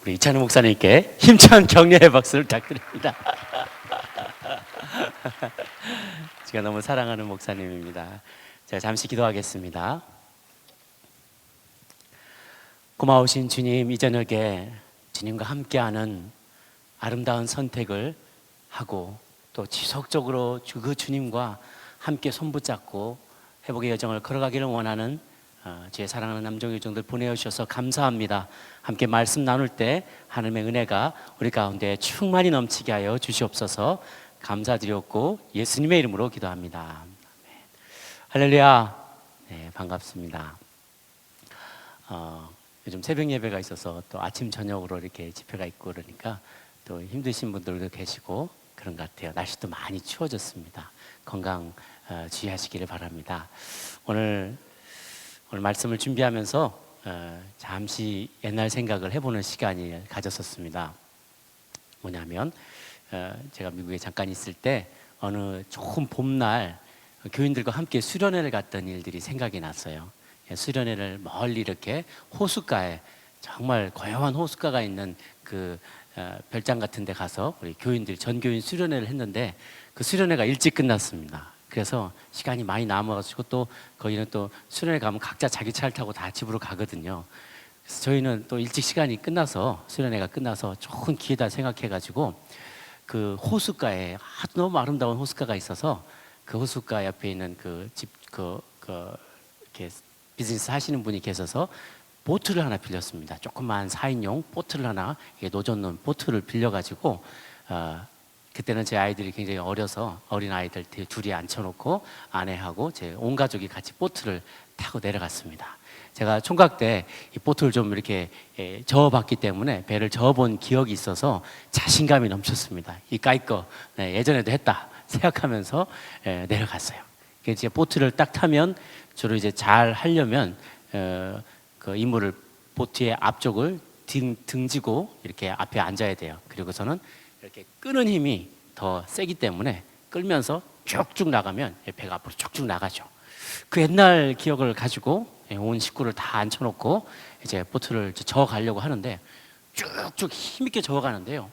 우리 이찬우 목사님께 힘찬 격려의 박수를 부탁드립니다. 제가 너무 사랑하는 목사님입니다. 제가 잠시 기도하겠습니다. 고마우신 주님, 이 저녁에 주님과 함께하는 아름다운 선택을 하고 또 지속적으로 그 주님과 함께 손붙잡고 회복의 여정을 걸어가기를 원하는 제 사랑하는 남종 요정들 보내주셔서 감사합니다. 함께 말씀 나눌 때 하나님의 은혜가 우리 가운데 충만히 넘치게 하여 주시옵소서. 감사드렸고 예수님의 이름으로 기도합니다. 할렐루야. 네, 반갑습니다. 요즘 새벽 예배가 있어서 또 아침 저녁으로 이렇게 집회가 있고 그러니까 또 힘드신 분들도 계시고 그런 것 같아요. 날씨도 많이 추워졌습니다. 건강 주의하시기를 바랍니다. 오늘 말씀을 준비하면서 잠시 옛날 생각을 해보는 시간이 가졌었습니다. 뭐냐면 제가 미국에 잠깐 있을 때 어느 좋은 봄날 교인들과 함께 수련회를 갔던 일들이 생각이 났어요. 수련회를 멀리 이렇게 호숫가에 정말 고요한 호숫가가 있는 그 별장 같은 데 가서 우리 교인들이 전교인 수련회를 했는데 그 수련회가 일찍 끝났습니다. 그래서 시간이 많이 남아가지고 또 거기는 또 수련회 가면 각자 자기 차를 타고 다 집으로 가거든요. 그래서 저희는 또 일찍 시간이 끝나서 수련회가 끝나서 좋은 기회다 생각해가지고 그 호숫가에 아주 너무 아름다운 호숫가가 있어서 그 호숫가 옆에 있는 그 집 이렇게 비즈니스 하시는 분이 계셔서 보트를 하나 빌렸습니다. 조그만 4인용 보트를 하나 노젓는 보트를 빌려가지고 그때는 제 아이들이 굉장히 어려서 어린 아이들 둘이 앉혀놓고 아내하고 제 온 가족이 같이 보트를 타고 내려갔습니다. 제가 총각 때 이 보트를 좀 이렇게 저어봤기 때문에 배를 저어본 기억이 있어서 자신감이 넘쳤습니다. 이까이 거 예전에도 했다 생각하면서 내려갔어요. 이제 보트를 딱 타면 주로 이제 잘 하려면 그 이물을 보트의 앞쪽을 등지고 이렇게 앞에 앉아야 돼요. 그리고서는 이렇게 끄는 힘이 더 세기 때문에 끌면서 쭉쭉 나가면 배가 앞으로 쭉쭉 나가죠. 그 옛날 기억을 가지고 온 식구를 다 앉혀놓고 이제 보트를 저어 가려고 하는데 쭉쭉 힘있게 저어 가는데요.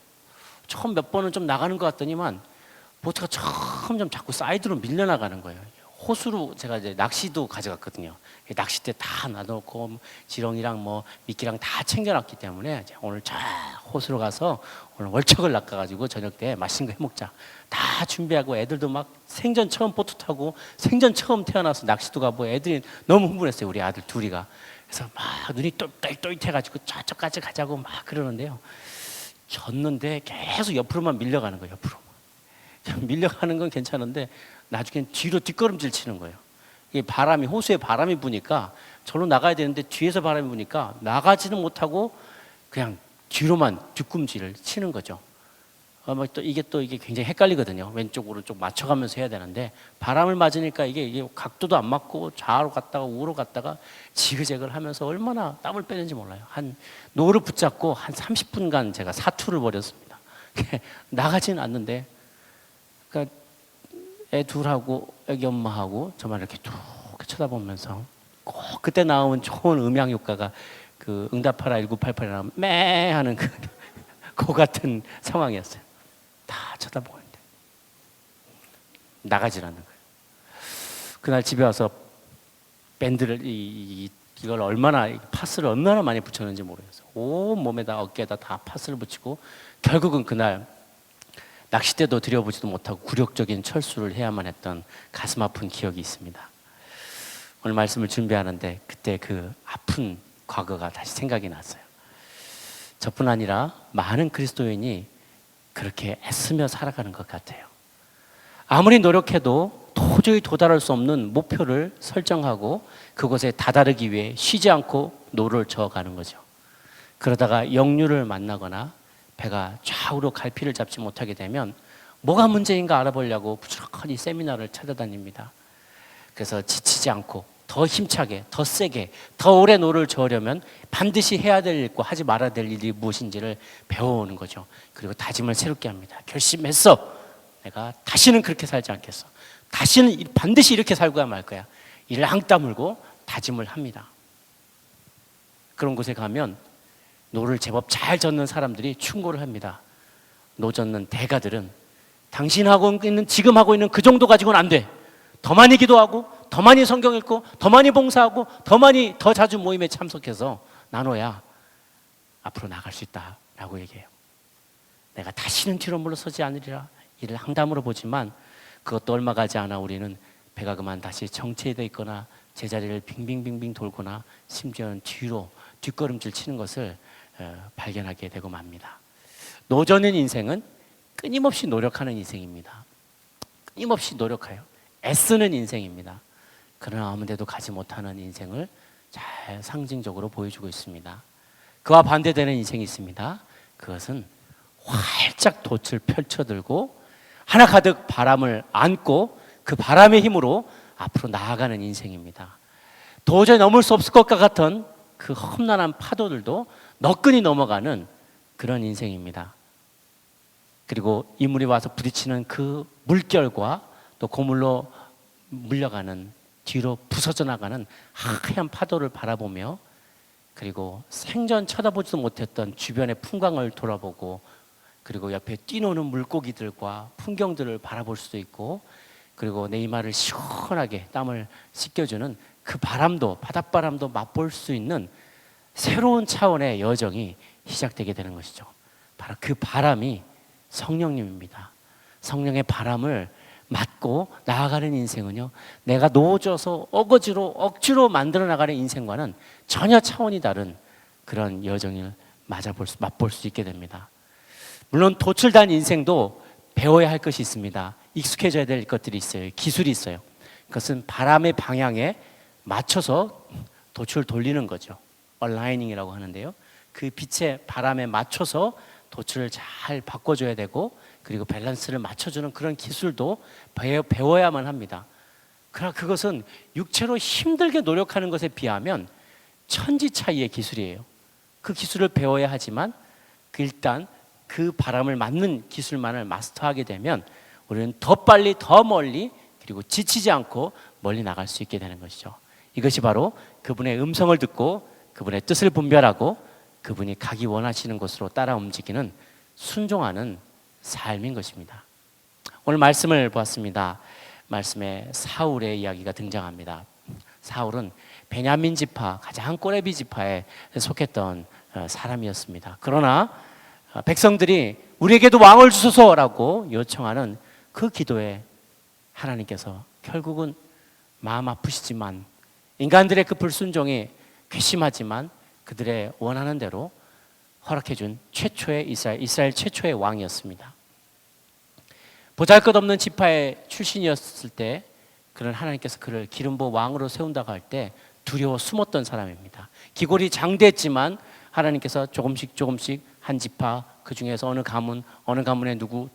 처음 몇 번은 좀 나가는 것 같더니만 보트가 점점 자꾸 사이드로 밀려나가는 거예요. 호수로 제가 이제 낚시도 가져갔거든요. 낚싯대 다 놔놓고 지렁이랑 뭐 미끼랑 다 챙겨놨기 때문에 오늘 저 호수로 가서 오늘 월척을 낚아가지고 저녁 때 맛있는 거 해먹자 다 준비하고 애들도 막 생전 처음 보트 타고 생전 처음 태어나서 낚시도 가고 애들이 너무 흥분했어요. 우리 아들 둘이가. 그래서 막 눈이 똘똘똘해가지고 저쪽까지 가자고 막 그러는데요. 졌는데 계속 옆으로만 밀려가는 거예요. 옆으로 밀려가는 건 괜찮은데 나중엔 뒤로 뒷걸음질 치는 거예요. 이 바람이 호수에 바람이 부니까 절로 나가야 되는데 뒤에서 바람이 부니까 나가지는 못하고 그냥 뒤로만 뒤꿈질을 치는 거죠. 또 이게 굉장히 헷갈리거든요. 왼쪽 오른쪽 맞춰가면서 해야 되는데 바람을 맞으니까 이게 각도도 안 맞고 좌우로 갔다가 우로 갔다가 지그재그를 하면서 얼마나 땀을 빼는지 몰라요. 한 노를 붙잡고 한 30분간 제가 사투를 벌였습니다. 나가지는 않는데 그러니까 애 둘하고 애기 엄마하고 저만 이렇게 쭉 쳐다보면서 꼭 그때 나오면 좋은 음향 효과가 그 응답하라 1988에 나오면 매 하는 그 같은 상황이었어요. 다 쳐다보고 있는데 나가질 않는 거예요. 그날 집에 와서 밴드를 이걸 파스를 얼마나 많이 붙였는지 모르겠어요. 온 몸에다 어깨에다 다 파스를 붙이고 결국은 그날 낚싯대도 들여보지도 못하고 굴욕적인 철수를 해야만 했던 가슴 아픈 기억이 있습니다. 오늘 말씀을 준비하는데 그때 그 아픈 과거가 다시 생각이 났어요. 저뿐 아니라 많은 그리스도인이 그렇게 애쓰며 살아가는 것 같아요. 아무리 노력해도 도저히 도달할 수 없는 목표를 설정하고 그곳에 다다르기 위해 쉬지 않고 노를 저어가는 거죠. 그러다가 역류를 만나거나 배가 좌우로 갈피를 잡지 못하게 되면 뭐가 문제인가 알아보려고 부지런히 세미나를 찾아다닙니다. 그래서 지치지 않고 더 힘차게, 더 세게, 더 오래 노를 저으려면 반드시 해야 될 일과 하지 말아야 될 일이 무엇인지를 배워오는 거죠. 그리고 다짐을 새롭게 합니다. 결심했어. 내가 다시는 그렇게 살지 않겠어. 다시는 반드시 이렇게 살고야 말 거야. 이를 앙 다물고 다짐을 합니다. 그런 곳에 가면 노를 제법 잘 젓는 사람들이 충고를 합니다. 노 젓는 대가들은 지금 하고 있는 그 정도 가지고는 안 돼. 더 많이 기도하고, 더 많이 성경 읽고, 더 많이 봉사하고, 더 자주 모임에 참석해서 나눠야 앞으로 나갈 수 있다라고 얘기해요. 내가 다시는 뒤로 물러서지 않으리라 이를 항담으로 보지만, 그것도 얼마 가지 않아 우리는 배가 그만 다시 정체되어 있거나 제자리를 빙빙빙빙 돌거나 심지어는 뒷걸음질 치는 것을 발견하게 되고 맙니다. 노젓는 인생은 끊임없이 노력하는 인생입니다. 끊임없이 노력해요. 애쓰는 인생입니다. 그러나 아무 데도 가지 못하는 인생을 잘 상징적으로 보여주고 있습니다. 그와 반대되는 인생이 있습니다. 그것은 활짝 돛을 펼쳐들고 하나 가득 바람을 안고 그 바람의 힘으로 앞으로 나아가는 인생입니다. 도저히 넘을 수 없을 것 같은 그 험난한 파도들도 너끈히 넘어가는 그런 인생입니다. 그리고 이물이 와서 부딪히는 그 물결과 또 고물로 물려가는, 뒤로 부서져 나가는 하얀 파도를 바라보며, 그리고 생전 쳐다보지도 못했던 주변의 풍광을 돌아보고, 그리고 옆에 뛰노는 물고기들과 풍경들을 바라볼 수도 있고, 그리고 내 이마를 시원하게 땀을 씻겨주는 그 바람도, 바닷바람도 맛볼 수 있는 새로운 차원의 여정이 시작되게 되는 것이죠. 바로 그 바람이 성령님입니다. 성령의 바람을 맞고 나아가는 인생은요, 내가 놓아져서 억지로 만들어 나가는 인생과는 전혀 차원이 다른 그런 여정을 맛볼 수 있게 됩니다. 물론 돛을 단 인생도 배워야 할 것이 있습니다. 익숙해져야 될 것들이 있어요. 기술이 있어요. 그것은 바람의 방향에 맞춰서 돛을 돌리는 거죠. 얼라이닝이라고 하는데요. 그 빛의 바람에 맞춰서 돛을 잘 바꿔줘야 되고, 그리고 밸런스를 맞춰주는 그런 기술도 배워야만 합니다. 그러나 그것은 육체로 힘들게 노력하는 것에 비하면 천지 차이의 기술이에요. 그 기술을 배워야 하지만 일단 그 바람을 맞는 기술만을 마스터하게 되면 우리는 더 빨리 더 멀리, 그리고 지치지 않고 멀리 나갈 수 있게 되는 것이죠. 이것이 바로 그분의 음성을 듣고 그분의 뜻을 분별하고 그분이 가기 원하시는 곳으로 따라 움직이는 순종하는 삶인 것입니다. 오늘 말씀을 보았습니다. 말씀에 사울의 이야기가 등장합니다. 사울은 베냐민 지파, 가장 꼬레비 지파에 속했던 사람이었습니다. 그러나 백성들이 우리에게도 왕을 주소서라고 요청하는 그 기도에 하나님께서 결국은 마음 아프시지만, 인간들의 그 불순종이 괘씸하지만 그들의 원하는 대로 허락해준 최초의 이스라엘 최초의 왕이었습니다. 보잘것없는 지파의 출신이었을 때 그는 하나님께서 그를 기름 부어 왕으로 세운다고 할 때 두려워 숨었던 사람입니다. 기골이 장대했지만 하나님께서 조금씩 한 지파, 그 중에서 어느 가문에 누구,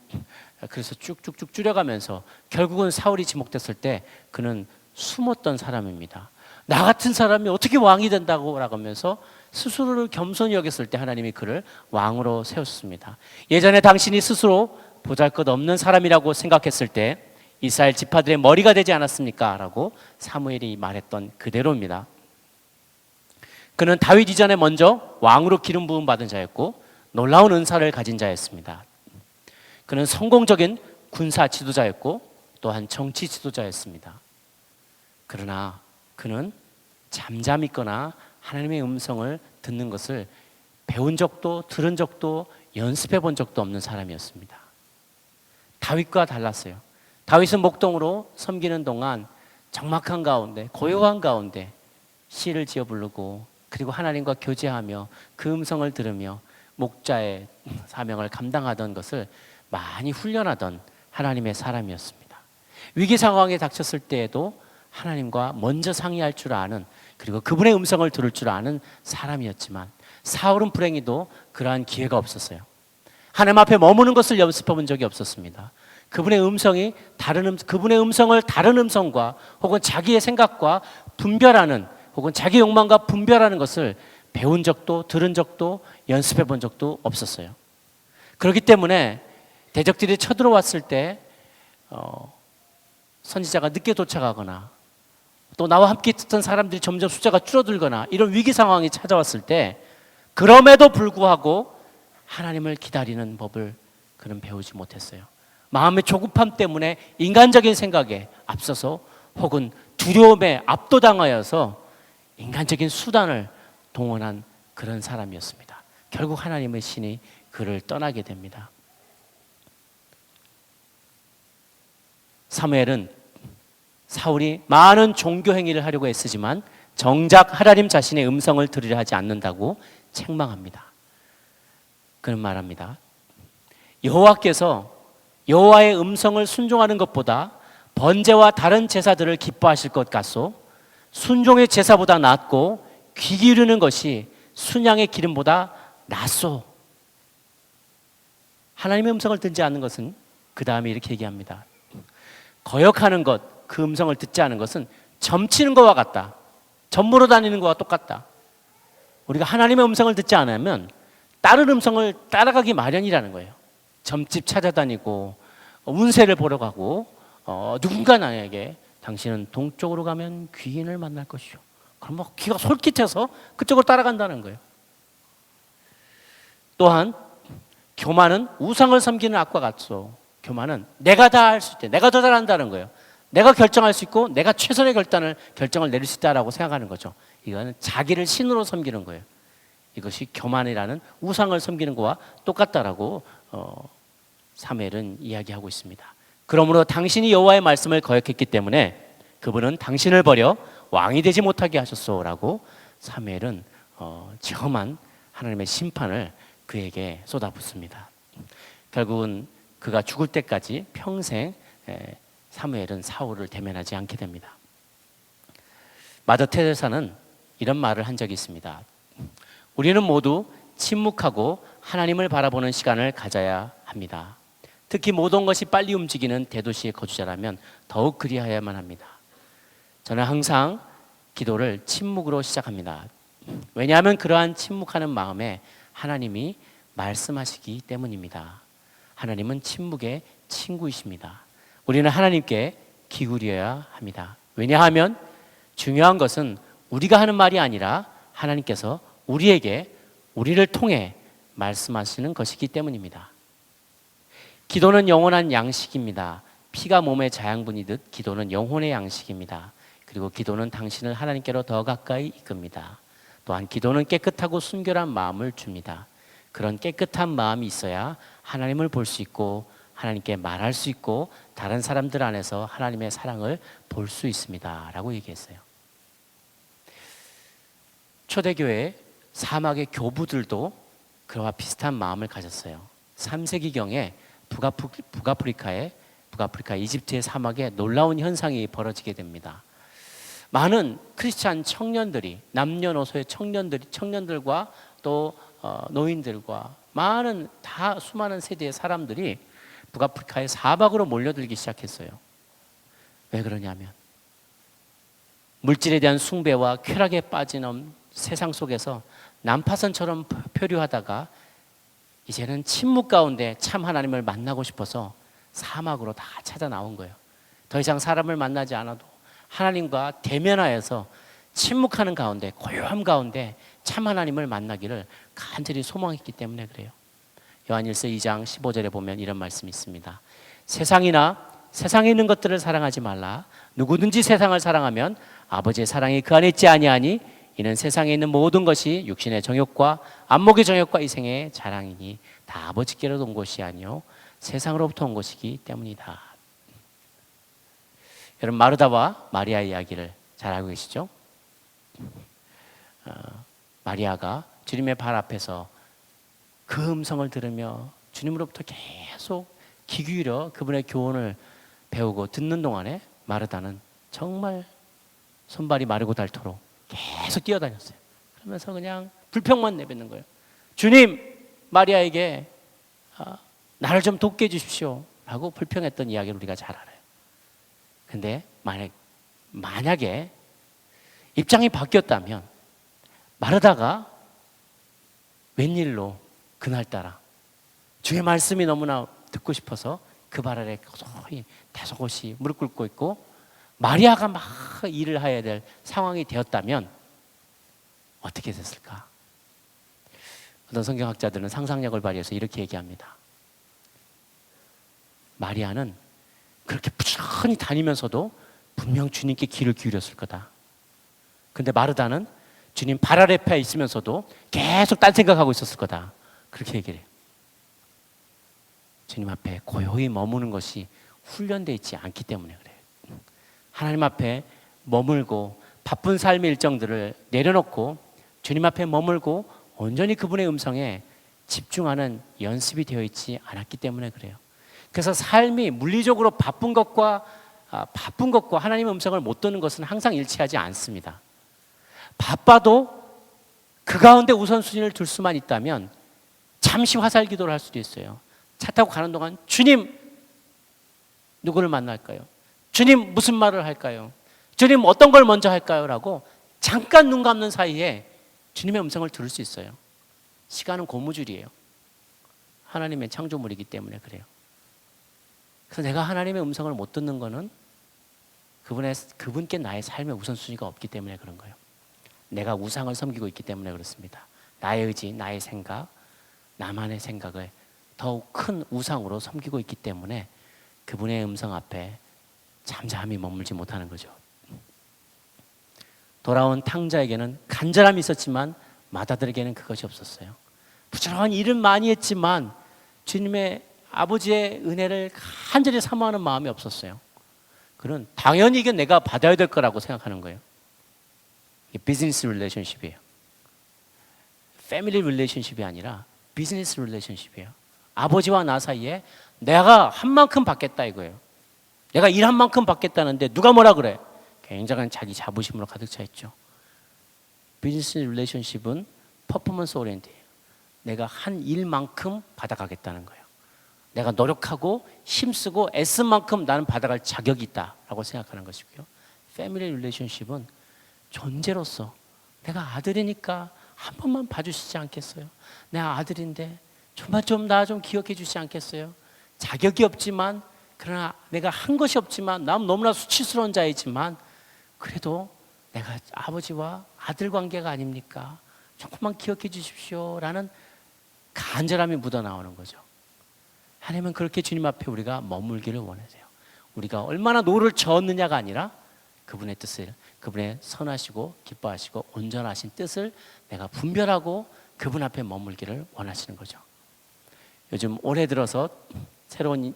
그래서 쭉쭉쭉 줄여가면서 결국은 사울이 지목됐을 때 그는 숨었던 사람입니다. 나 같은 사람이 어떻게 왕이 된다고 하면서 스스로를 겸손히 여겼을 때 하나님이 그를 왕으로 세웠습니다. 예전에 당신이 스스로 보잘것없는 사람이라고 생각했을 때 이스라엘 지파들의 머리가 되지 않았습니까? 라고 사무엘이 말했던 그대로입니다. 그는 다윗 이전에 먼저 왕으로 기름 부음 받은 자였고 놀라운 은사를 가진 자였습니다. 그는 성공적인 군사 지도자였고 또한 정치 지도자였습니다. 그러나 그는 잠잠했거나 하나님의 음성을 듣는 것을 배운 적도 들은 적도 연습해 본 적도 없는 사람이었습니다. 다윗과 달랐어요. 다윗은 목동으로 섬기는 동안 적막한 가운데, 고요한 가운데 시를 지어 부르고, 그리고 하나님과 교제하며 그 음성을 들으며 목자의 사명을 감당하던 것을 많이 훈련하던 하나님의 사람이었습니다. 위기 상황에 닥쳤을 때에도 하나님과 먼저 상의할 줄 아는, 그리고 그분의 음성을 들을 줄 아는 사람이었지만 사울은 불행히도 그러한 기회가 없었어요. 하나님 앞에 머무는 것을 연습해 본 적이 없었습니다. 그분의 음성을 다른 음성과 혹은 자기의 생각과 분별하는, 혹은 자기 욕망과 분별하는 것을 배운 적도 들은 적도 연습해 본 적도 없었어요. 그렇기 때문에 대적들이 쳐들어왔을 때 선지자가 늦게 도착하거나 또 나와 함께 있던 사람들이 점점 숫자가 줄어들거나 이런 위기 상황이 찾아왔을 때 그럼에도 불구하고 하나님을 기다리는 법을 그는 배우지 못했어요. 마음의 조급함 때문에 인간적인 생각에 앞서서 혹은 두려움에 압도당하여서 인간적인 수단을 동원한 그런 사람이었습니다. 결국 하나님의 신이 그를 떠나게 됩니다. 사무엘은 사울이 많은 종교 행위를 하려고 애쓰지만 정작 하나님 자신의 음성을 들으려 하지 않는다고 책망합니다. 그는 말합니다. 여호와께서 여호와의 음성을 순종하는 것보다 번제와 다른 제사들을 기뻐하실 것 같소. 순종의 제사보다 낫고 귀 기르는 것이 순양의 기름보다 낫소. 하나님의 음성을 듣지 않는 것은 그 다음에 이렇게 얘기합니다. 거역하는 것, 그 음성을 듣지 않은 것은 점치는 것과 같다. 점무러 다니는 것과 똑같다. 우리가 하나님의 음성을 듣지 않으면 다른 음성을 따라가기 마련이라는 거예요. 점집 찾아다니고 운세를 보러 가고 누군가 나에게 당신은 동쪽으로 가면 귀인을 만날 것이요. 그럼 막 귀가 솔깃해서 그쪽으로 따라간다는 거예요. 또한 교만은 우상을 섬기는 악과 같소. 교만은 내가 다 할 수 있대. 내가 더 잘한다는 거예요. 내가 결정할 수 있고 내가 최선의 결정을 내릴 수 있다라고 생각하는 거죠. 이거는 자기를 신으로 섬기는 거예요. 이것이 교만이라는 우상을 섬기는 것과 똑같다라고 사무엘은 이야기하고 있습니다. 그러므로 당신이 여호와의 말씀을 거역했기 때문에 그분은 당신을 버려 왕이 되지 못하게 하셨소라고 사무엘은 정한 하나님의 심판을 그에게 쏟아붓습니다. 결국은 그가 죽을 때까지 평생 사무엘은 사울을 대면하지 않게 됩니다. 마더 테레사는 이런 말을 한 적이 있습니다. 우리는 모두 침묵하고 하나님을 바라보는 시간을 가져야 합니다. 특히 모든 것이 빨리 움직이는 대도시의 거주자라면 더욱 그리하여야만 합니다. 저는 항상 기도를 침묵으로 시작합니다. 왜냐하면 그러한 침묵하는 마음에 하나님이 말씀하시기 때문입니다. 하나님은 침묵의 친구이십니다. 우리는 하나님께 기울여야 합니다. 왜냐하면 중요한 것은 우리가 하는 말이 아니라 하나님께서 우리에게 우리를 통해 말씀하시는 것이기 때문입니다. 기도는 영원한 양식입니다. 피가 몸의 자양분이듯 기도는 영혼의 양식입니다. 그리고 기도는 당신을 하나님께로 더 가까이 이끕니다. 또한 기도는 깨끗하고 순결한 마음을 줍니다. 그런 깨끗한 마음이 있어야 하나님을 볼 수 있고 하나님께 말할 수 있고 다른 사람들 안에서 하나님의 사랑을 볼 수 있습니다. 라고 얘기했어요. 초대교회 사막의 교부들도 그와 비슷한 마음을 가졌어요. 3세기경에 북아프리카 이집트의 사막에 놀라운 현상이 벌어지게 됩니다. 많은 크리스찬 청년들이 남녀노소의 청년들과 또 노인들과 수많은 세대의 사람들이 북아프리카의 사막으로 몰려들기 시작했어요. 왜 그러냐면 물질에 대한 숭배와 쾌락에 빠지는 세상 속에서 난파선처럼 표류하다가 이제는 침묵 가운데 참 하나님을 만나고 싶어서 사막으로 다 찾아 나온 거예요. 더 이상 사람을 만나지 않아도 하나님과 대면하여서 침묵하는 가운데, 고요함 가운데 참 하나님을 만나기를 간절히 소망했기 때문에 그래요. 요한일서 2장 15절에 보면 이런 말씀이 있습니다. 세상에 있는 것들을 사랑하지 말라. 누구든지 세상을 사랑하면 아버지의 사랑이 그 안에 있지 아니하니 이는 세상에 있는 모든 것이 육신의 정욕과 안목의 정욕과 이생의 자랑이니 다 아버지께로 온 것이 아니요 세상으로부터 온 것이기 때문이다. 여러분 마르다와 마리아 이야기를 잘 알고 계시죠? 마리아가 주님의 발 앞에서 그 음성을 들으며 주님으로부터 계속 귀 기울여 그분의 교훈을 배우고 듣는 동안에 마르다는 정말 손발이 마르고 닳도록 계속 뛰어다녔어요. 그러면서 그냥 불평만 내뱉는 거예요. 주님, 마리아에게 나를 좀 돕게 해주십시오 라고 불평했던 이야기를 우리가 잘 알아요. 근데 만약에 입장이 바뀌었다면 마르다가 웬일로 그날따라 주의 말씀이 너무나 듣고 싶어서 그 발 아래 소위 대속옷이 무릎 꿇고 있고 마리아가 막 일을 해야 될 상황이 되었다면 어떻게 됐을까? 어떤 성경학자들은 상상력을 발휘해서 이렇게 얘기합니다. 마리아는 그렇게 부지런히 다니면서도 분명 주님께 귀를 기울였을 거다. 근데 마르다는 주님 발 아래 있으면서도 계속 딴 생각하고 있었을 거다. 그렇게 얘기를 해요. 주님 앞에 고요히 머무는 것이 훈련되어 있지 않기 때문에 그래요. 하나님 앞에 머물고 바쁜 삶의 일정들을 내려놓고 주님 앞에 머물고 온전히 그분의 음성에 집중하는 연습이 되어 있지 않았기 때문에 그래요. 그래서 삶이 물리적으로 바쁜 것과 하나님의 음성을 못 듣는 것은 항상 일치하지 않습니다. 바빠도 그 가운데 우선순위를 둘 수만 있다면 잠시 화살 기도를 할 수도 있어요. 차 타고 가는 동안 주님 누구를 만날까요? 주님 무슨 말을 할까요? 주님 어떤 걸 먼저 할까요? 라고 잠깐 눈 감는 사이에 주님의 음성을 들을 수 있어요. 시간은 고무줄이에요. 하나님의 창조물이기 때문에 그래요. 그래서 내가 하나님의 음성을 못 듣는 거는 그분께 나의 삶의 우선순위가 없기 때문에 그런 거예요. 내가 우상을 섬기고 있기 때문에 그렇습니다. 나의 의지, 나의 생각, 나만의 생각을 더욱 큰 우상으로 섬기고 있기 때문에 그분의 음성 앞에 잠잠히 머물지 못하는 거죠. 돌아온 탕자에게는 간절함이 있었지만 마다들에게는 그것이 없었어요. 부지런히 일은 많이 했지만 주님의 아버지의 은혜를 간절히 사모하는 마음이 없었어요. 그는 당연히 이게 내가 받아야 될 거라고 생각하는 거예요. 이게 비즈니스 릴레이션십이에요. 패밀리 릴레이션십이 아니라 비즈니스 릴레이션십이에요. 아버지와 나 사이에 내가 한 만큼 받겠다 이거예요. 내가 일한 만큼 받겠다는데 누가 뭐라 그래? 굉장한 자기 자부심으로 가득 차 있죠. 비즈니스 릴레이션십은 퍼포먼스 오리엔티예요. 내가 한 일만큼 받아가겠다는 거예요. 내가 노력하고 힘쓰고 애쓴 만큼 나는 받아갈 자격이 있다라고 생각하는 것이고요. 패밀리 릴레이션십은 존재로서 내가 아들이니까 한 번만 봐주시지 않겠어요? 내 아들인데 정말 좀 나 좀 기억해 주시지 않겠어요? 자격이 없지만 그러나 내가 한 것이 없지만 난 너무나 수치스러운 자이지만 그래도 내가 아버지와 아들 관계가 아닙니까? 조금만 기억해 주십시오 라는 간절함이 묻어나오는 거죠. 하나님은 그렇게 주님 앞에 우리가 머물기를 원하세요. 우리가 얼마나 노를 저었느냐가 아니라 그분의 뜻을, 그분의 선하시고 기뻐하시고 온전하신 뜻을 내가 분별하고 그분 앞에 머물기를 원하시는 거죠. 요즘 올해 들어서 새로운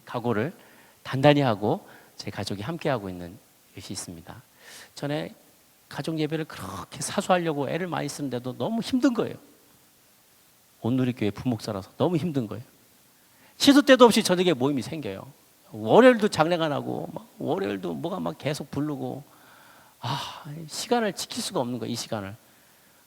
각오를 단단히 하고 제 가족이 함께 하고 있는 것이 있습니다. 전에 가족 예배를 그렇게 사수하려고 애를 많이 쓰는데도 너무 힘든 거예요. 온누리교회 부목사라서 너무 힘든 거예요. 시도 때도 없이 저녁에 모임이 생겨요. 월요일도 장례가 나고 월요일도 뭐가 막 계속 부르고 시간을 지킬 수가 없는 거예요. 이 시간을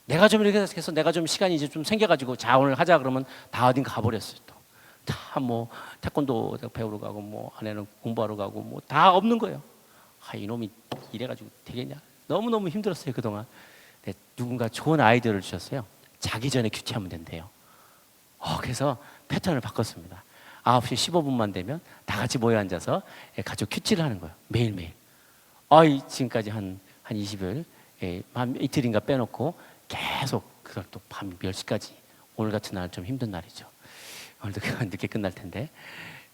내가 좀 이렇게 해서 내가 좀 시간이 이제 좀 생겨가지고 자 오늘 하자 그러면 다 어딘 가버렸어요. 또 다 뭐 태권도 배우러 가고 뭐 아내는 공부하러 가고 뭐 다 없는 거예요. 이놈이 이래가지고 되겠냐. 너무너무 힘들었어요 그동안. 네, 누군가 좋은 아이디어를 주셨어요. 자기 전에 큐티하면 된대요. 그래서 패턴을 바꿨습니다. 9시 15분만 되면 다 같이 모여 앉아서 가족 큐티를 하는 거예요. 매일매일. 지금까지 한 20일, 한 이틀인가 빼놓고 계속 그걸 또 밤 10시까지. 오늘 같은 날 좀 힘든 날이죠. 오늘도 늦게 끝날 텐데.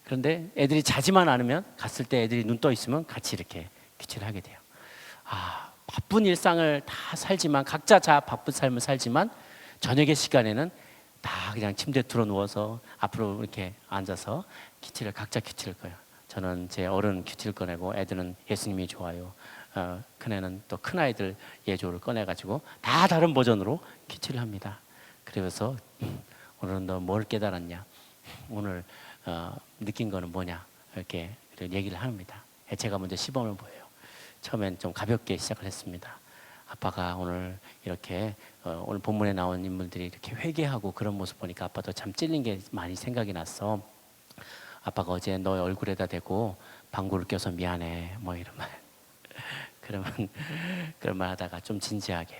그런데 애들이 자지만 않으면 갔을 때 애들이 눈 떠 있으면 같이 이렇게 큐티를 하게 돼요. 바쁜 일상을 다 살지만 각자 바쁜 삶을 살지만 저녁의 시간에는 다 그냥 침대에 들어 누워서 앞으로 이렇게 앉아서 각자 큐티를 꺼요. 저는 제 어른 큐티를 꺼내고 애들은 예수님이 좋아요. 큰애는 또 큰아이들 예조를 꺼내가지고 다 다른 버전으로 큐티를 합니다. 그래서 오늘은 너 뭘 깨달았냐? 오늘 느낀 거는 뭐냐? 이렇게 얘기를 합니다. 제가 먼저 시범을 보여요. 처음엔 좀 가볍게 시작을 했습니다. 아빠가 오늘 이렇게 오늘 본문에 나온 인물들이 이렇게 회개하고 그런 모습 보니까 아빠도 참 찔린 게 많이 생각이 났어. 아빠가 어제 너 얼굴에다 대고 방구를 껴서 미안해 뭐 이런 말. 그러면 그런 말 하다가 좀 진지하게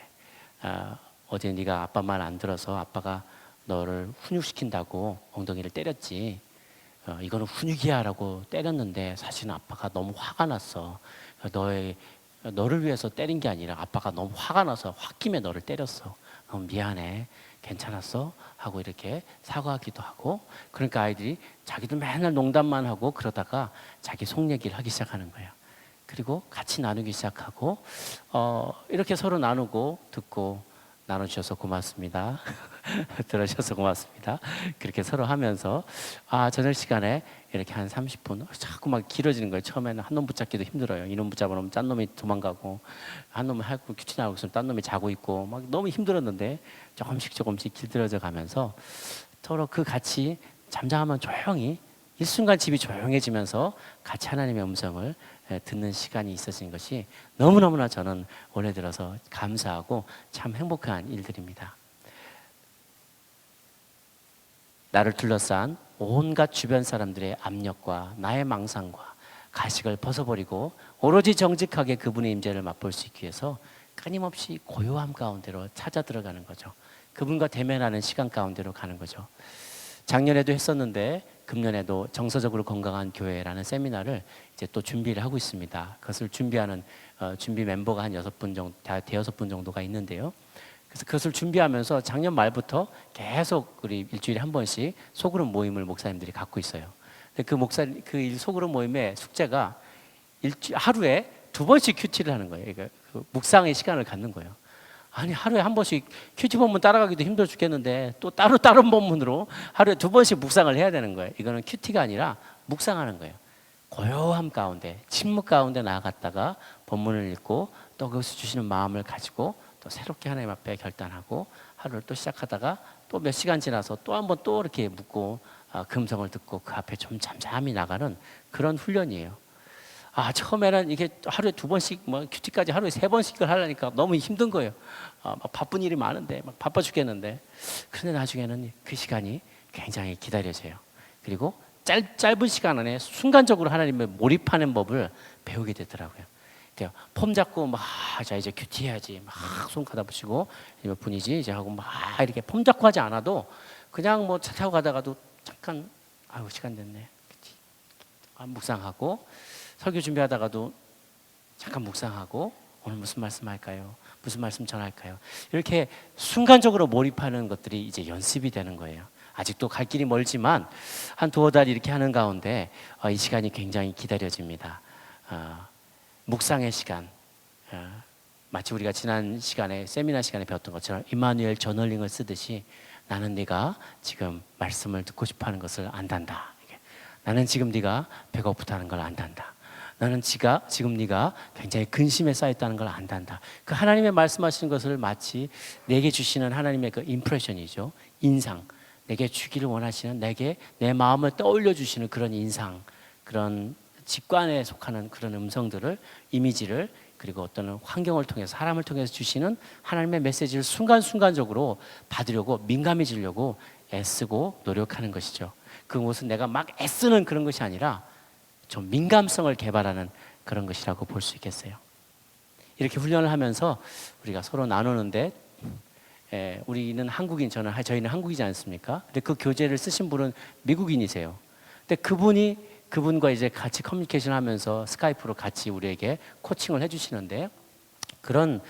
어제 네가 아빠 말 안 들어서 아빠가 너를 훈육시킨다고 엉덩이를 때렸지. 이거는 훈육이야 라고 때렸는데 사실은 아빠가 너무 화가 났어. 너를 위해서 때린 게 아니라 아빠가 너무 화가 나서 홧김에 너를 때렸어. 너무 미안해. 괜찮았어? 하고 이렇게 사과하기도 하고, 그러니까 아이들이 자기도 맨날 농담만 하고 그러다가 자기 속 얘기를 하기 시작하는 거예요. 그리고 같이 나누기 시작하고 이렇게 서로 나누고 듣고 나눠주셔서 고맙습니다. 들어주셔서 고맙습니다. 그렇게 서로 하면서 저녁 시간에 이렇게 한 30분 자꾸 막 길어지는 거예요. 처음에는 한 놈 붙잡기도 힘들어요. 이놈 붙잡으면 딴 놈이 도망가고 한 놈이 하고 규칙 나오고 있으면 딴 놈이 자고 있고 막 너무 힘들었는데 조금씩 길들여져 가면서 서로 그 같이 잠잠하면 조용히 일순간 집이 조용해지면서 같이 하나님의 음성을 듣는 시간이 있어진 것이 너무너무나 저는 올해 들어서 감사하고 참 행복한 일들입니다. 나를 둘러싼 온갖 주변 사람들의 압력과 나의 망상과 가식을 벗어버리고 오로지 정직하게 그분의 임재를 맛볼 수 있기 위해서 끊임없이 고요함 가운데로 찾아 들어가는 거죠. 그분과 대면하는 시간 가운데로 가는 거죠. 작년에도 했었는데 금년에도 정서적으로 건강한 교회라는 세미나를 이제 또 준비를 하고 있습니다. 그것을 준비하는 준비 member가 한 6분 정도, 대여섯 분 정도가 있는데요. 그래서 그것을 준비하면서 작년 말부터 계속 우리 일주일에 한 번씩 소그룹 모임을 목사님들이 갖고 있어요. 근데 그 소그룹 모임의 숙제가 하루에 2번씩 큐티를 하는 거예요. 그러니까 그 묵상의 시간을 갖는 거예요. 아니 하루에 한 번씩 큐티 본문 따라가기도 힘들어 죽겠는데 또 다른 본문으로 하루에 2번씩 묵상을 해야 되는 거예요. 이거는 큐티가 아니라 묵상하는 거예요. 고요함 가운데 침묵 가운데 나아갔다가 본문을 읽고 또 거기서 주시는 마음을 가지고 또 새롭게 하나님 앞에 결단하고 하루를 또 시작하다가 또 몇 시간 지나서 또 한 번 또 이렇게 묵고 금성을 듣고 그 앞에 좀 잠잠히 나가는 그런 훈련이에요. 처음에는 이게 하루에 2번씩 큐티까지 하루에 3번씩을 하려니까 너무 힘든 거예요. 막 바쁜 일이 많은데 막 바빠 죽겠는데 그런데 나중에는 그 시간이 굉장히 기다려져요. 그리고 짧은 시간 안에 순간적으로 하나님의 몰입하는 법을 배우게 되더라고요. 폼 잡고 자 이제 큐티 해야지 막 손 가다 붙이고 몇 분이지 이제 하고 막 이렇게 폼 잡고 하지 않아도 그냥 차 타고 가다가도 잠깐 시간 됐네 묵상하고 설교 준비하다가도 잠깐 묵상하고 오늘 무슨 말씀 할까요? 무슨 말씀 전할까요? 이렇게 순간적으로 몰입하는 것들이 이제 연습이 되는 거예요. 아직도 갈 길이 멀지만 한 2-5달 이렇게 하는 가운데 이 시간이 굉장히 기다려집니다. 묵상의 시간, 마치 우리가 지난 시간에 세미나 시간에 배웠던 것처럼 임마누엘 저널링을 쓰듯이 나는 네가 지금 말씀을 듣고 싶어하는 것을 안단다. 나는 지금 네가 배고프다는 걸 안단다. 나는 지금 네가 굉장히 근심에 쌓였다는 걸 안단다. 그 하나님의 말씀하시는 것을 마치 내게 주시는 하나님의 그 임프레션이죠. 인상. 내게 주기를 원하시는 내게 내 마음을 떠올려 주시는 그런 인상, 그런 직관에 속하는 그런 음성들을 이미지를 그리고 어떤 환경을 통해서 사람을 통해서 주시는 하나님의 메시지를 순간순간적으로 받으려고 민감해지려고 애쓰고 노력하는 것이죠. 그것은 내가 막 애쓰는 그런 것이 아니라 좀 민감성을 개발하는 그런 것이라고 볼 수 있겠어요. 이렇게 훈련을 하면서 우리가 서로 나누는데 우리는 한국인, 저희는 한국이지 않습니까? 근데 그 교재를 쓰신 분은 미국인이세요. 근데 그분과 이제 같이 커뮤니케이션 하면서 스카이프로 같이 우리에게 코칭을 해주시는데 그런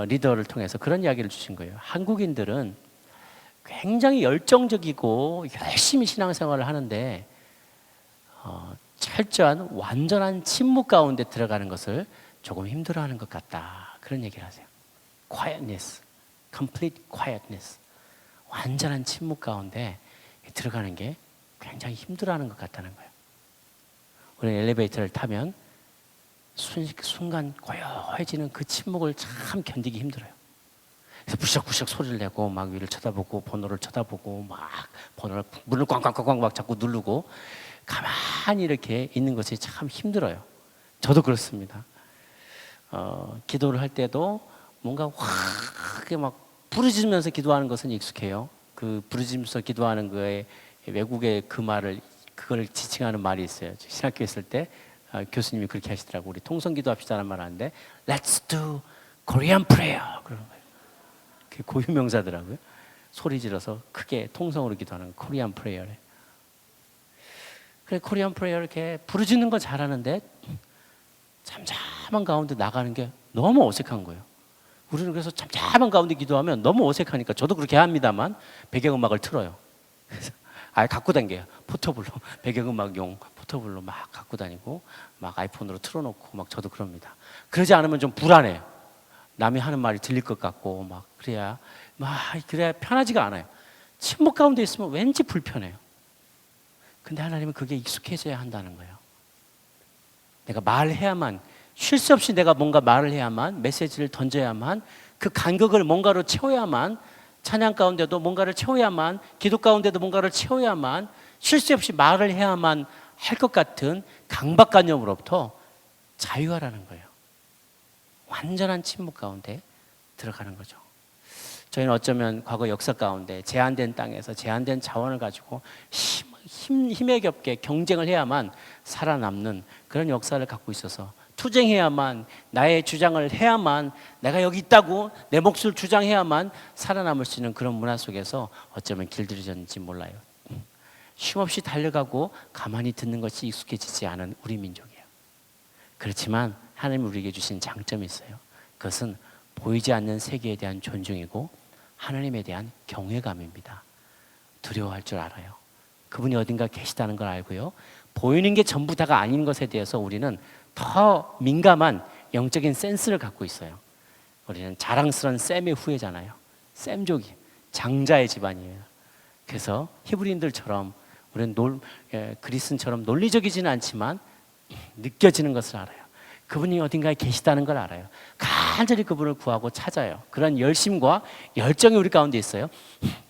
리더를 통해서 그런 이야기를 주신 거예요. 한국인들은 굉장히 열정적이고 열심히 신앙생활을 하는데 철저한 완전한 침묵 가운데 들어가는 것을 조금 힘들어하는 것 같다. 그런 얘기를 하세요. Quietness, complete quietness. 완전한 침묵 가운데 들어가는 게 굉장히 힘들어하는 것 같다는 거예요. 우리는 엘리베이터를 타면 순간 고요해지는 그 침묵을 참 견디기 힘들어요. 그래서 부시럭부시럭 소리를 내고 막 위를 쳐다보고 번호를 쳐다보고 막 문을 꽝꽝꽝꽝 막 자꾸 누르고 가만히 이렇게 있는 것이 참 힘들어요. 저도 그렇습니다. 기도를 할 때도 뭔가 확 막 부르짖으면서 기도하는 것은 익숙해요. 그 부르짖으면서 기도하는 거에 외국의 그걸 지칭하는 말이 있어요. 신학교 있을 때 교수님이 그렇게 하시더라고. 우리 통성 기도합시다라는 말 하는데 Let's do Korean prayer 그러는 거예요. 그게 고유명사더라고요. 소리 질러서 크게 통성으로 기도하는 코리안 프레이어래. 그래 코리안 프레이어 이렇게 부르짖는 건 잘하는데 잠잠한 가운데 나가는 게 너무 어색한 거예요. 우리는 그래서 잠잠한 가운데 기도하면 너무 어색하니까 저도 그렇게 합니다만 배경음악을 틀어요. 그래서 아예 갖고 다녀요. 포터블로 배경음악용 포터블로 막 갖고 다니고 막 아이폰으로 틀어놓고 막 저도 그럽니다. 그러지 않으면 좀 불안해요. 남이 하는 말이 들릴 것 같고 막 그래야 편하지가 않아요. 침묵 가운데 있으면 왠지 불편해요. 근데 하나님은 그게 익숙해져야 한다는 거예요. 내가 말해야만, 쉴 새 없이 내가 뭔가 말을 해야만, 메시지를 던져야만, 그 간격을 뭔가로 채워야만, 찬양 가운데도 뭔가를 채워야만, 기도 가운데도 뭔가를 채워야만, 쉴 새 없이 말을 해야만 할 것 같은 강박관념으로부터 자유하라는 거예요. 완전한 침묵 가운데 들어가는 거죠. 저희는 어쩌면 과거 역사 가운데 제한된 땅에서 제한된 자원을 가지고 힘에 겹게 경쟁을 해야만 살아남는 그런 역사를 갖고 있어서, 투쟁해야만, 나의 주장을 해야만, 내가 여기 있다고 내 몫을 주장해야만 살아남을 수 있는 그런 문화 속에서 어쩌면 길들여졌는지 몰라요. 쉼없이 달려가고 가만히 듣는 것이 익숙해지지 않은 우리 민족이에요. 그렇지만 하나님이 우리에게 주신 장점이 있어요. 그것은 보이지 않는 세계에 대한 존중이고 하나님에 대한 경외감입니다. 두려워할 줄 알아요. 그분이 어딘가 계시다는 걸 알고요. 보이는 게 전부 다가 아닌 것에 대해서 우리는 더 민감한 영적인 센스를 갖고 있어요. 우리는 자랑스러운 셈의 후예잖아요. 셈족이 장자의 집안이에요. 그래서 히브리인들처럼 우리는 그리스인처럼 논리적이지는 않지만 느껴지는 것을 알아요. 그분이 어딘가에 계시다는 걸 알아요. 간절히 그분을 구하고 찾아요. 그런 열심과 열정이 우리 가운데 있어요.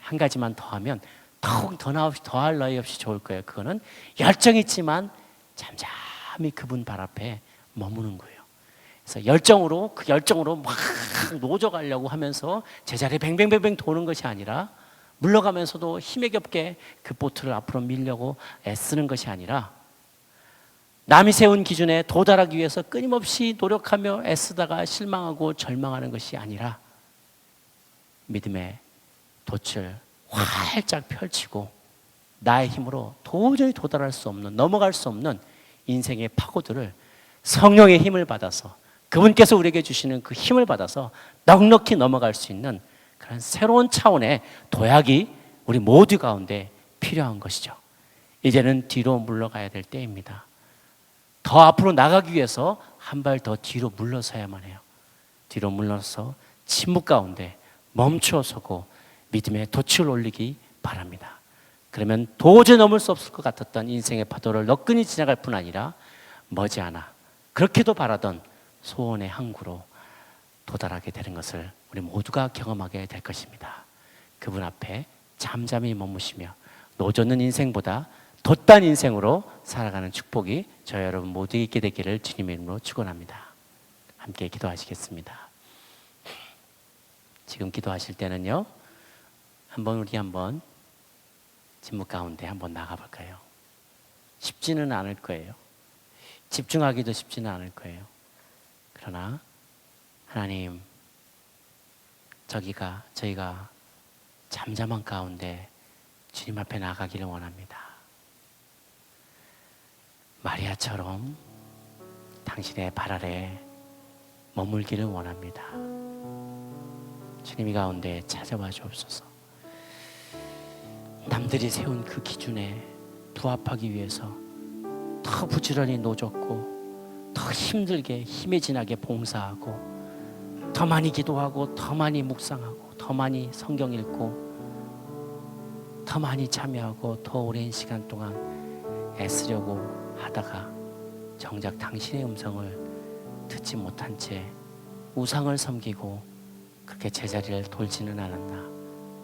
한 가지만 더 하면 더욱 더할 나위 없이 좋을 거예요. 그거는 열정 있지만 잠잠히 그분 발 앞에 머무는 거예요. 그래서 그 열정으로 막 노져가려고 하면서 제자리에 뱅뱅뱅뱅 도는 것이 아니라, 물러가면서도 힘에 겹게 그 보트를 앞으로 밀려고 애쓰는 것이 아니라, 남이 세운 기준에 도달하기 위해서 끊임없이 노력하며 애쓰다가 실망하고 절망하는 것이 아니라, 믿음의 돛을 활짝 펼치고 나의 힘으로 도저히 도달할 수 없는, 넘어갈 수 없는 인생의 파고들을 성령의 힘을 받아서, 그분께서 우리에게 주시는 그 힘을 받아서 넉넉히 넘어갈 수 있는 그런 새로운 차원의 도약이 우리 모두 가운데 필요한 것이죠. 이제는 뒤로 물러가야 될 때입니다. 더 앞으로 나가기 위해서 한 발 더 뒤로 물러서야만 해요. 뒤로 물러서 침묵 가운데 멈춰서고 믿음의 돛을 올리기 바랍니다. 그러면 도저히 넘을 수 없을 것 같았던 인생의 파도를 너끈히 지나갈 뿐 아니라 머지않아 그렇게도 바라던 소원의 항구로 도달하게 되는 것을 우리 모두가 경험하게 될 것입니다. 그분 앞에 잠잠히 머무시며 노젓는 인생보다 돛단 인생으로 살아가는 축복이 저 여러분 모두에게 있게 되기를 주님의 이름으로 축원합니다. 함께 기도하시겠습니다. 지금 기도하실 때는요, 우리 한번 침묵 가운데 한번 나가볼까요? 쉽지는 않을 거예요. 집중하기도 쉽지는 않을 거예요. 그러나 하나님, 저희가 잠잠한 가운데 주님 앞에 나가기를 원합니다. 마리아처럼 당신의 발 아래 머물기를 원합니다. 주님이 가운데 찾아와 주옵소서. 남들이 세운 그 기준에 부합하기 위해서 더 부지런히 노졌고, 더 힘들게 힘에 지나게 봉사하고, 더 많이 기도하고, 더 많이 묵상하고, 더 많이 성경 읽고, 더 많이 참여하고, 더 오랜 시간 동안 애쓰려고 하다가 정작 당신의 음성을 듣지 못한 채 우상을 섬기고 그렇게 제자리를 돌지는 않았나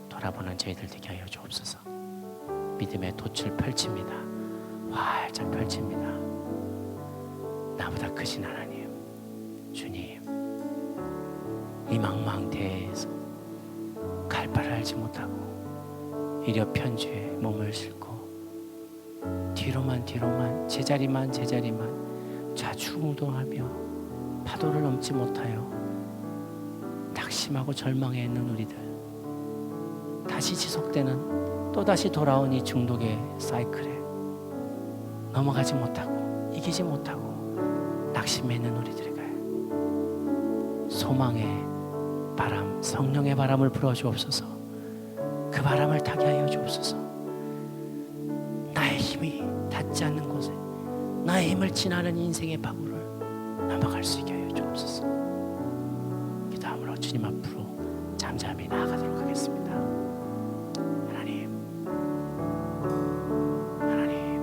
돌아보는 저희들 되게 하여 주옵소서. 믿음의 돛을 펼칩니다. 활짝 펼칩니다. 나보다 크신 하나님, 주님, 이 망망대해에서 갈 바를 알지 못하고 이려 편주에 몸을 싣고 뒤로만 제자리만 좌충우동하며 파도를 넘지 못하여 낙심하고 절망해 있는 우리들, 다시 지속되는 또다시 돌아온 이 중독의 사이클에 넘어가지 못하고 이기지 못하고 낙심해 있는 우리들에게 소망의 바람, 성령의 바람을 불어주옵소서. 그 바람을 타게 하여 주옵소서. 나의 힘이 닿지 않는 곳에 나의 힘을 지나는 인생의 파고를 넘어갈 수 있게 하여 주옵소서. 기도함으로 주님 앞으로 잠잠히 나아가도록 하겠습니다. 하나님, 하나님,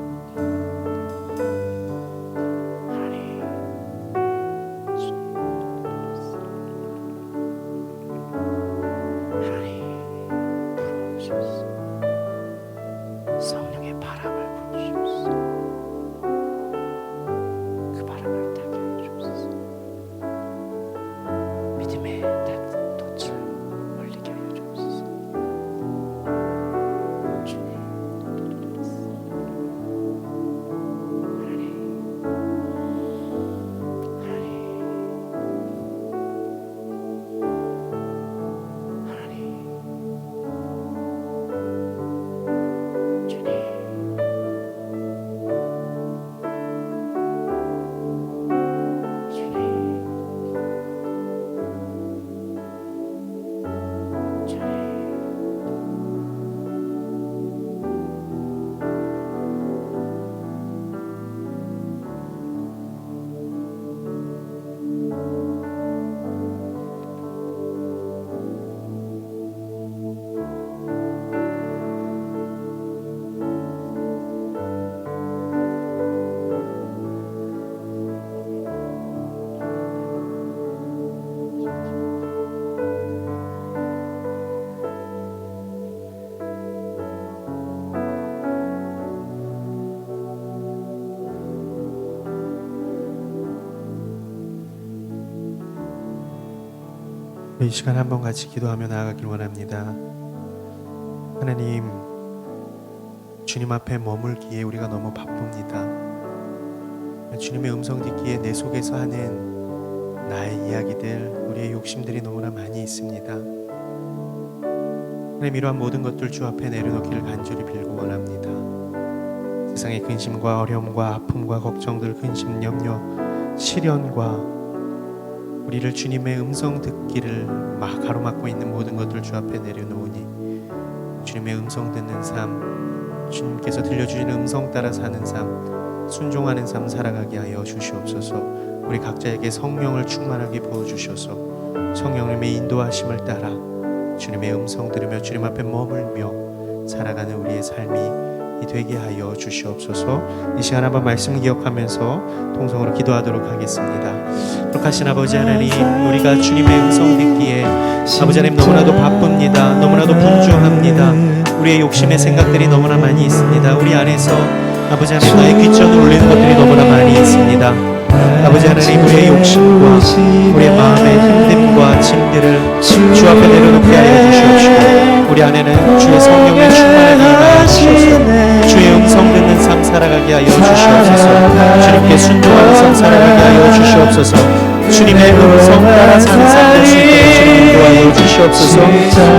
하나님, 하나님 불어주옵소서. 성령의 바람을 불어주옵소서. 그 바람을 타게 하여 주옵소서. 믿음의 돛을 올리게 하여 주옵소서. 주님, 하나님, 이 시간 한번 같이 기도하며 나아가길 원합니다. 하나님, 주님 앞에 머물기에 우리가 너무 바쁩니다. 주님의 음성 듣기에 내 속에서 하는 나의 이야기들, 우리의 욕심들이 너무나 많이 있습니다. 하나님, 이러한 모든 것들 주 앞에 내려놓기를 간절히 빌고 원합니다. 세상의 근심과 어려움과 아픔과 걱정들, 근심, 염려, 시련과 우리를 주님의 음성 듣기를 가로막고 있는 모든 것들 주 앞에 내려놓으니 주님의 음성 듣는 삶, 주님께서 들려주시는 음성 따라 사는 삶, 순종하는 삶 살아가게 하여 주시옵소서. 우리 각자에게 성령을 충만하게 부어주셔서 성령님의 인도하심을 따라 주님의 음성 들으며 주님 앞에 머물며 살아가는 우리의 삶이 되게 하여 주시옵소서. 이 시간 한번 말씀 기억하면서 통성으로 기도하도록 하겠습니다. 거룩하신 아버지 하나님, 우리가 주님의 음성 듣기에 아버지 하나님 너무나도 바쁩니다. 너무나도 분주합니다. 우리의 욕심의 생각들이 너무나 많이 있습니다. 우리 안에서 아버지 하나님 나의 귀천을 올리는 것들이 너무나 많이 있습니다. 아버지 하나님, 우리의 욕심과 우리의 마음의 힘듦과 짐들을 주 앞에 내려놓게 하여 주시옵시고 우리 안에는 주의 성령의 충만함이 임하여 주셔서 주의 음성 듣는 삶 살아가게 하여 주시옵소서. 주님께 순종하는 삶 살아가게 하여 주시옵소서. 주님의 음성 따라 사는 삶 될 수 있도록 주님 인도하여 주시옵소서.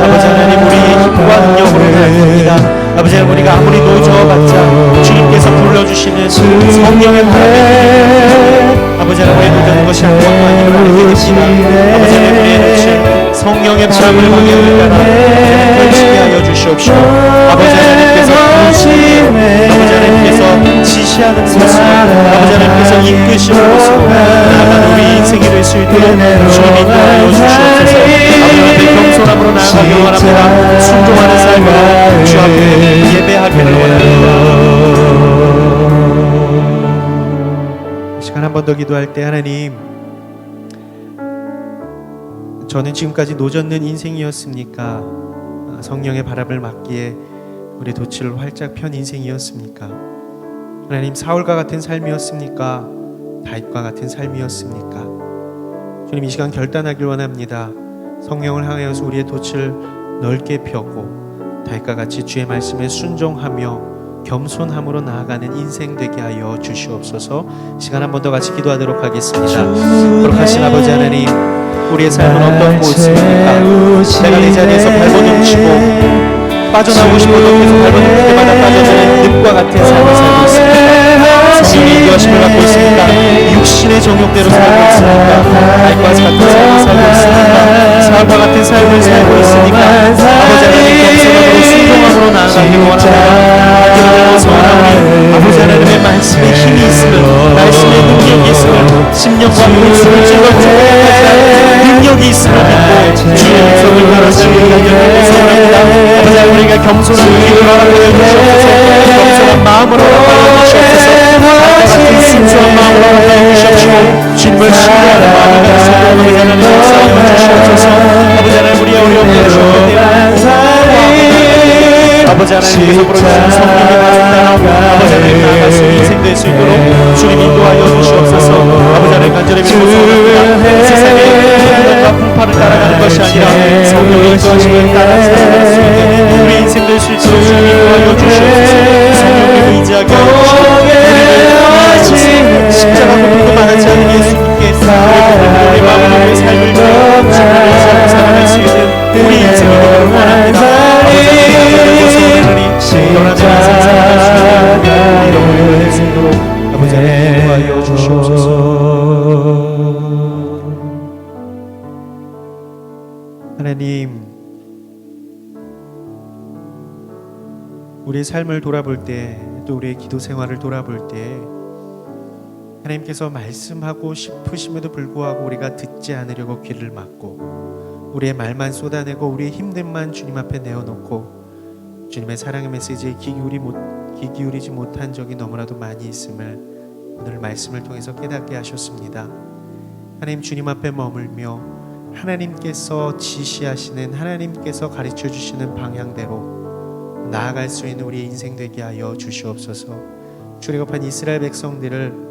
아버지 하나님, 우리의 힘과 능력으로는 안 됩니다. 아버지 하나님, 우리가 아무리 노저어봤자 주님께서 불러주시는 성령의 바람에 아버지 하나님, 우리의 노저는 것이 아무것도 아니므로 알게 됩니다. 아버지 하나님, 우리의 눈을 성령의 바람을 방향을 따라 펼치게 하여 주시옵시고 아버지 하나님께서 부르시는 아버지 하나님께서 지시하는 모습, 아버지 하나님께서 이끄시는 모습으로 나아가는 우리 인생이 될 수 있도록 주님 인도하여 주시옵소서. 아버지 앞에 겸손함으로 나아가길 원합니다. 순종하는 삶으로 주 앞에 예배하기를 원합니다. 시간 한 번 더 기도할 때, 하나님, 저는 지금까지 노젓는 인생이었습니까? 성령의 바람을 맞기에 우리 돛을 활짝 편 인생이었습니까? 하나님, 사울과 같은 삶이었습니까? 다윗과 같은 삶이었습니까? 주님, 이 시간 결단하길 원합니다. 성령을 향하여서 우리의 돛을 넓게 펴고 다윗과 같이 주의 말씀에 순종하며 겸손함으로 나아가는 인생 되게 하여 주시옵소서. 시간 한 번 더 같이 기도하도록 하겠습니다. 거룩하신 아버지 하나님, 우리의 삶은 어떤 모습입니까? 내가 내 자리에서 발버둥치고 빠져나오고 싶어도 계속 발버둥칠 때마다 빠져드는 늪과 같은 삶을 살고 있습니까? 성령의 인도하심을 받고 있습니까? 육신의 정욕대로 살고 있습니까? 다윗과 같은 삶을 살고 있습니까? 사울과 같은 삶을 살고 있으니까 아버지 하나님 겸손함으로 순종함으로 나아가기 원합니다. 소원하오니 아버지 하나님의 말씀에 힘이 있음을, 말씀에 능력이 있음을, 심령과 물속을 찔러주는 능력이 있음을 믿고 주의 음성을 바라시는 간절히 소원합니다. 아버지 하나님 우리가 겸손한 기도를 하라고 해주시옵소서. 겸손한 마음으로 하라고 해주시옵소서. 같은 순수한 마음으로 하라고 해주시옵시고 주님을 신뢰하는 마음을 가지고 아버지 하나님 역사하여 주시옵소서. 아버지 하나님 우리의 어려움을 주옵소서. 아버지 하나님께서 부르시는 성령의 말씀 따라 아버지 하나님 나아갈 수 있는 인생 될 수 있도록 주님 인도하여 주시옵소서. 아버지 하나님 간절히 믿고 소원합니다. 세상의 풍랑과 풍파를 따라가는 것이 아니라 성령의 인도하심을 따라 살아갈 수 있는 우리 인생 될 수 있도록 주님 인도하여 주시옵소서. 성령을 의지하게 하여 주시옵소서. 십자가 고통도 많지 않은 예수님께 우리 마음을 우리의 삶을 주님을 의지하고 살아갈 수 있는 우리 인생이 되기를 원합니다. 아버지 하나님 인도하여 주시옵소서. 하나님 우리의 삶을 돌아볼 때 또 우리의 기도 생활을 돌아볼 때 하나님께서 말씀하고 싶으심에도 불구하고 우리가 듣지 않으려고 귀를 막고 우리의 말만 쏟아내고 우리의 힘듦만 주님 앞에 내어놓고 주님의 사랑의 메시지에 귀 기울이지 못한 적이 너무나도 많이 있음을 오늘 말씀을 통해서 깨닫게 하셨습니다. 하나님 주님 앞에 머물며 하나님께서 지시하시는 하나님께서 가르쳐 주시는 방향대로 나아갈 수 있는 우리의 인생 되게 하여 주시옵소서. 출애굽한 이스라엘 백성들을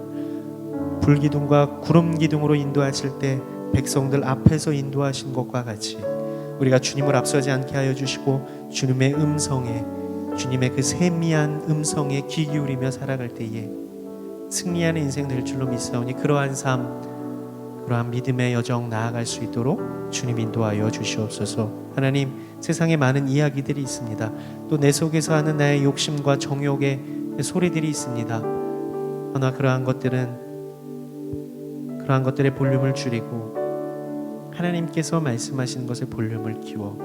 불기둥과 구름기둥으로 인도하실 때 백성들 앞에서 인도하신 것과 같이 우리가 주님을 앞서지 않게 하여 주시고 주님의 음성에 주님의 그 세미한 음성에 귀 기울이며 살아갈 때에 승리하는 인생 될 줄로 믿사오니 그러한 삶 그러한 믿음의 여정 나아갈 수 있도록 주님 인도하여 주시옵소서. 하나님 세상에 많은 이야기들이 있습니다. 또 내 속에서 하는 나의 욕심과 정욕의 소리들이 있습니다. 그러나 그러한 것들의 볼륨을 줄이고 하나님께서 말씀하시는 것의 볼륨을 키워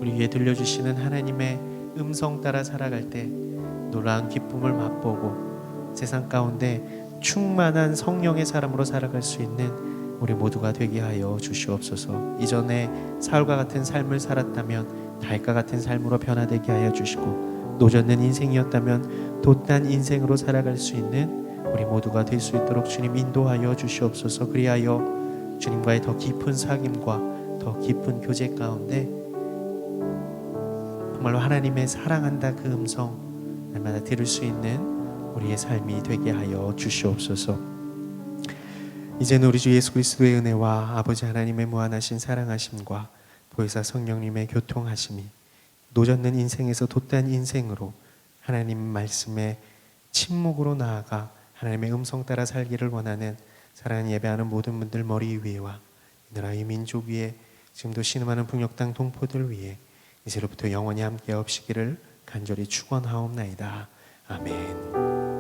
우리 위에 들려주시는 하나님의 음성 따라 살아갈 때 놀라운 기쁨을 맛보고 세상 가운데 충만한 성령의 사람으로 살아갈 수 있는 우리 모두가 되게 하여 주시옵소서. 이전에 사울과 같은 삶을 살았다면 다윗과 같은 삶으로 변화되게 하여 주시고 노젓는 인생이었다면 돛단 인생으로 살아갈 수 있는 우리 모두가 될 수 있도록 주님 인도하여 주시옵소서. 그리하여 주님과의 더 깊은 사귐과 더 깊은 교제 가운데 정말로 하나님의 사랑한다 그 음성 날마다 들을 수 있는 우리의 삶이 되게 하여 주시옵소서. 이제는 우리 주 예수 그리스도의 은혜와 아버지 하나님의 무한하신 사랑하심과 보혜사 성령님의 교통하심이 노젓는 인생에서 돛단 인생으로 하나님 말씀에 침묵으로 나아가 하나님의 음성 따라 살기를 원하는 사랑하는 예배하는 모든 분들 머리 위에와 이 나라의 민족 위에 지금도 신음하는 북녘 땅 동포들 위에 이제로부터 영원히 함께 없시기를 간절히 축원하옵나이다. 아멘.